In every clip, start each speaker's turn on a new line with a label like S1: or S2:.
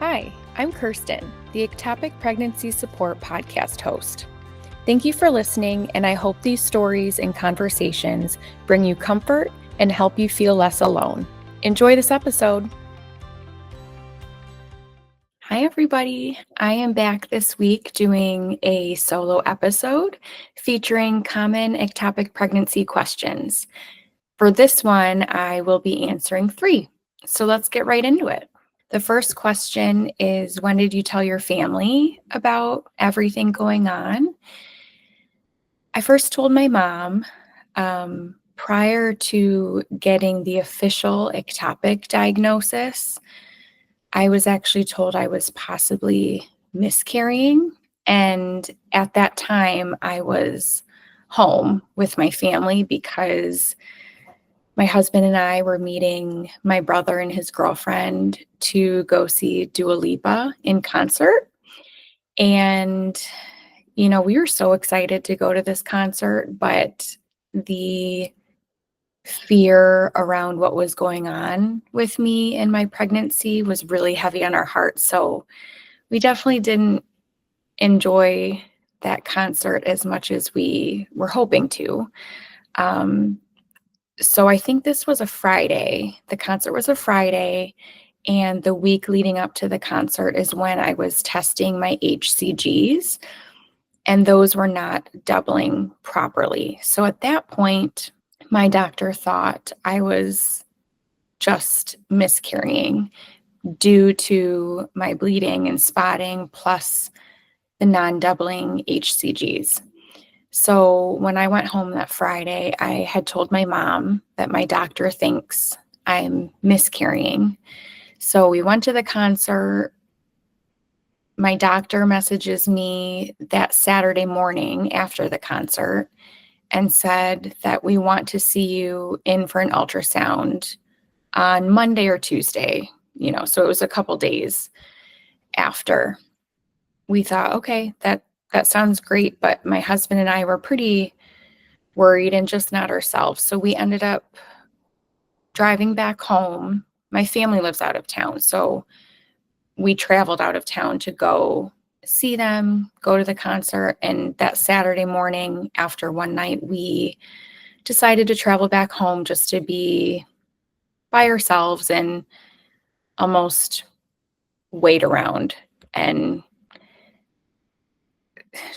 S1: Hi, I'm Kirsten, the Ectopic Pregnancy Support Podcast host. Thank you for listening, and I hope these stories and conversations bring you comfort and help you feel less alone. Enjoy this episode. Hi, everybody. I am back this week doing a solo episode featuring common ectopic pregnancy questions. For this one, I will be answering 3. So let's get right into it. The first question is, when did you tell your family about everything going on? I first told my mom prior to getting the official ectopic diagnosis. I was actually told I was possibly miscarrying. And at that time, I was home with my family because my husband and I were meeting my brother and his girlfriend to go see Dua Lipa in concert. And, we were so excited to go to this concert, but the fear around what was going on with me and my pregnancy was really heavy on our hearts. So we definitely didn't enjoy that concert as much as we were hoping to. So I think this was a Friday. The concert was a Friday, and the week leading up to the concert is when I was testing my HCGs, and those were not doubling properly. So at that point, my doctor thought I was just miscarrying due to my bleeding and spotting plus the non-doubling HCGs. So when I went home that Friday, I had told my mom that my doctor thinks I'm miscarrying. So we went to the concert. My doctor messages me that Saturday morning after the concert and said that we want to see you in for an ultrasound on Monday or Tuesday, so it was a couple days after. We thought, okay, that sounds great, but my husband and I were pretty worried and just not ourselves. So we ended up driving back home. My family lives out of town, so we traveled out of town to go see them, go to the concert. And that Saturday morning, after one night, we decided to travel back home just to be by ourselves and almost wait around and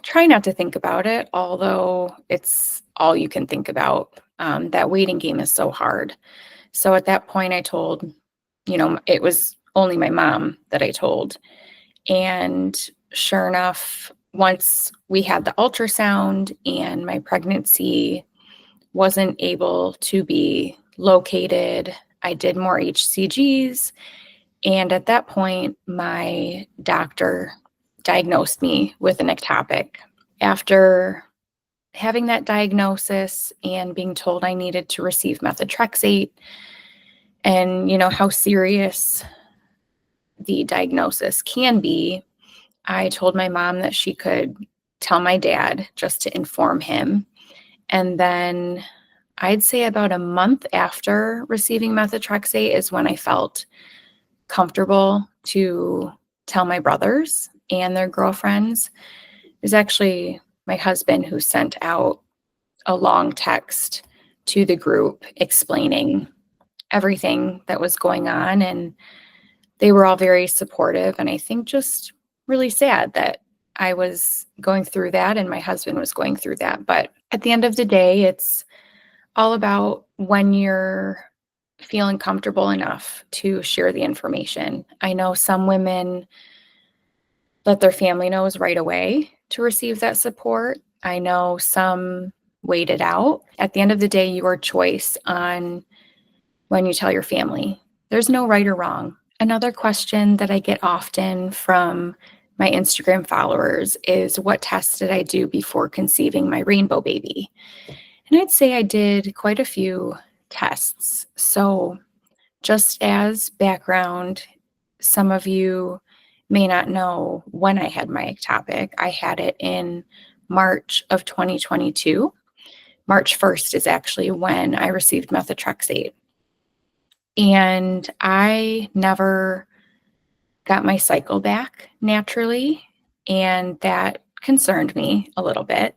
S1: try not to think about it, although it's all you can think about. That waiting game is so hard. So at that point, I told, it was only my mom that I told. And sure enough, once we had the ultrasound and my pregnancy wasn't able to be located, I did more HCGs. And at that point, my doctor diagnosed me with an ectopic. After having that diagnosis and being told I needed to receive methotrexate, and how serious the diagnosis can be, I told my mom that she could tell my dad just to inform him. And then I'd say about a month after receiving methotrexate is when I felt comfortable to tell my brothers and their girlfriends. It was actually my husband who sent out a long text to the group explaining everything that was going on, and they were all very supportive, and I think just really sad that I was going through that and my husband was going through that. But at the end of the day, it's all about when you're feeling comfortable enough to share the information. I know some women let their family know right away to receive that support. I know some wait it out. At the end of the day, your choice on when you tell your family. There's no right or wrong. Another question that I get often from my Instagram followers is, what tests did I do before conceiving my rainbow baby? And I'd say I did quite a few tests. So just as background, some of you may not know when I had my ectopic. I had it in March of 2022. March 1st is actually when I received methotrexate. And I never got my cycle back naturally, and that concerned me a little bit.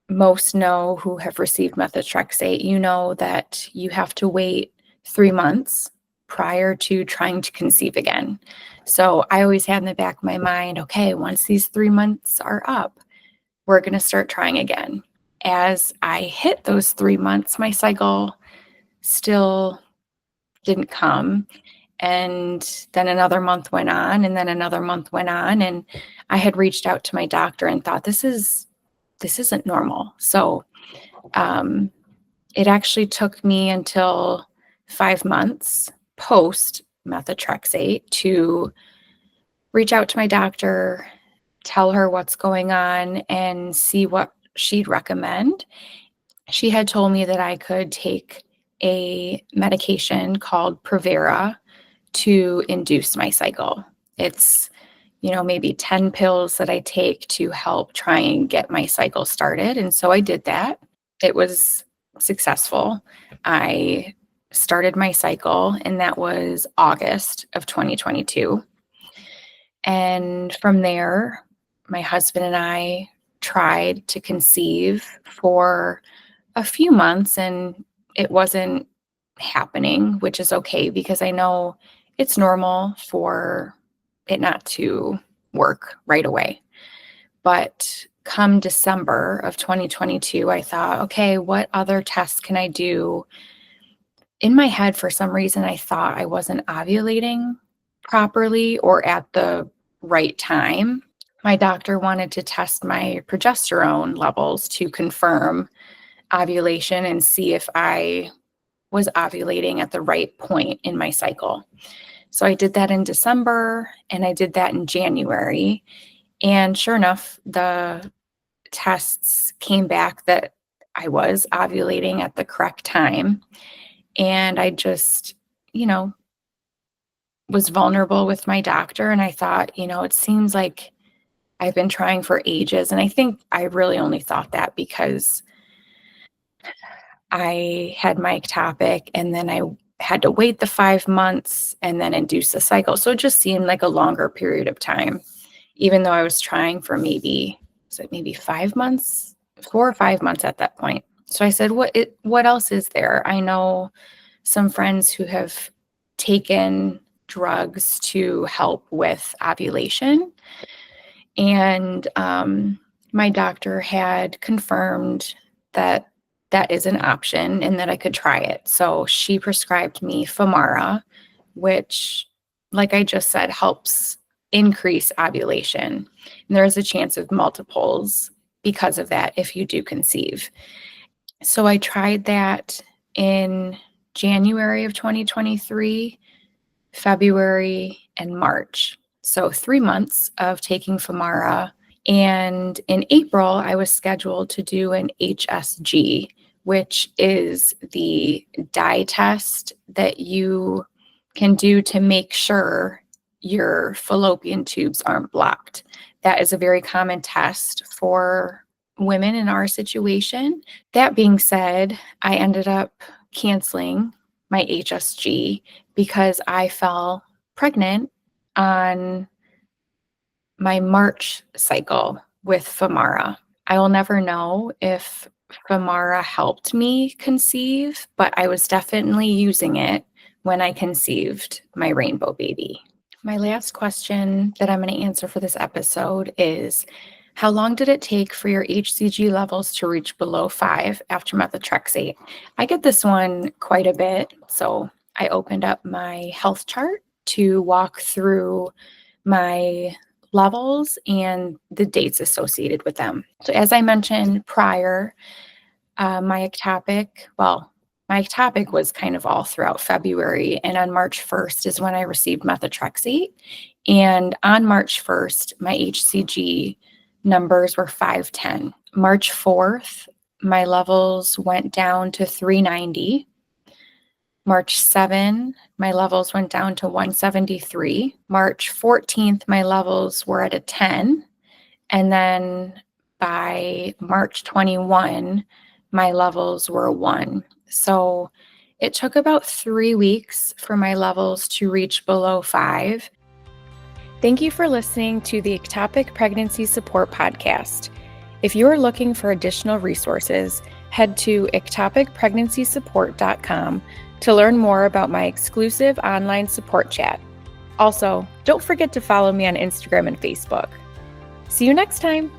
S1: Most know who have received methotrexate, you know that you have to wait 3 months prior to trying to conceive again. So I always had in the back of my mind, okay, once these 3 months are up, we're going to start trying again. As I hit those 3 months, my cycle still didn't come. And then another month went on, and then another month went on. And I had reached out to my doctor and thought, this isn't normal. So um, it actually took me until 5 months post methotrexate to reach out to my doctor, tell her what's going on, and see what she'd recommend. She had told me that I could take a medication called Provera to induce my cycle. It's, maybe 10 pills that I take to help try and get my cycle started. And so I did that. It was successful. I started my cycle, and that was August of 2022. And from there, my husband and I tried to conceive for a few months, and it wasn't happening, which is okay because I know it's normal for it not to work right away. But come December of 2022, I thought, okay, what other tests can I do? In my head, for some reason, I thought I wasn't ovulating properly or at the right time. My doctor wanted to test my progesterone levels to confirm ovulation and see if I was ovulating at the right point in my cycle. So I did that in December, and I did that in January. And sure enough, the tests came back that I was ovulating at the correct time. And I just, you know, was vulnerable with my doctor. And I thought, it seems like I've been trying for ages. And I think I really only thought that because I had my ectopic, and then I had to wait the 5 months and then induce the cycle. So it just seemed like a longer period of time, even though I was trying for maybe 5 months, 4 or 5 months at that point. So I said, what else is there? I know some friends who have taken drugs to help with ovulation. And my doctor had confirmed that that is an option and that I could try it. So she prescribed me Femara, which, like I just said, helps increase ovulation. And there is a chance of multiples because of that if you do conceive. So I tried that in January of 2023, February, and March. So 3 months of taking Femara. And in April, I was scheduled to do an HSG, which is the dye test that you can do to make sure your fallopian tubes aren't blocked. That is a very common test for women in our situation. That being said, I ended up canceling my HSG because I fell pregnant on my March cycle with Femara. I will never know if Femara helped me conceive, but I was definitely using it when I conceived my rainbow baby. My last question that I'm going to answer for this episode is, how long did it take for your HCG levels to reach below 5 after methotrexate? I get this one quite a bit, so I opened up my health chart to walk through my levels and the dates associated with them. So as I mentioned prior, my ectopic was kind of all throughout February, and on March 1st is when I received methotrexate. And on March 1st, my HCG numbers were 510. March 4th, my levels went down to 390. March 7, my levels went down to 173. March 14th, my levels were at a 10. And then by March 21, my levels were a 1. So it took about 3 weeks for my levels to reach below 5. Thank you for listening to the Ectopic Pregnancy Support Podcast. If you are looking for additional resources, head to ectopicpregnancysupport.com to learn more about my exclusive online support chat. Also, don't forget to follow me on Instagram and Facebook. See you next time.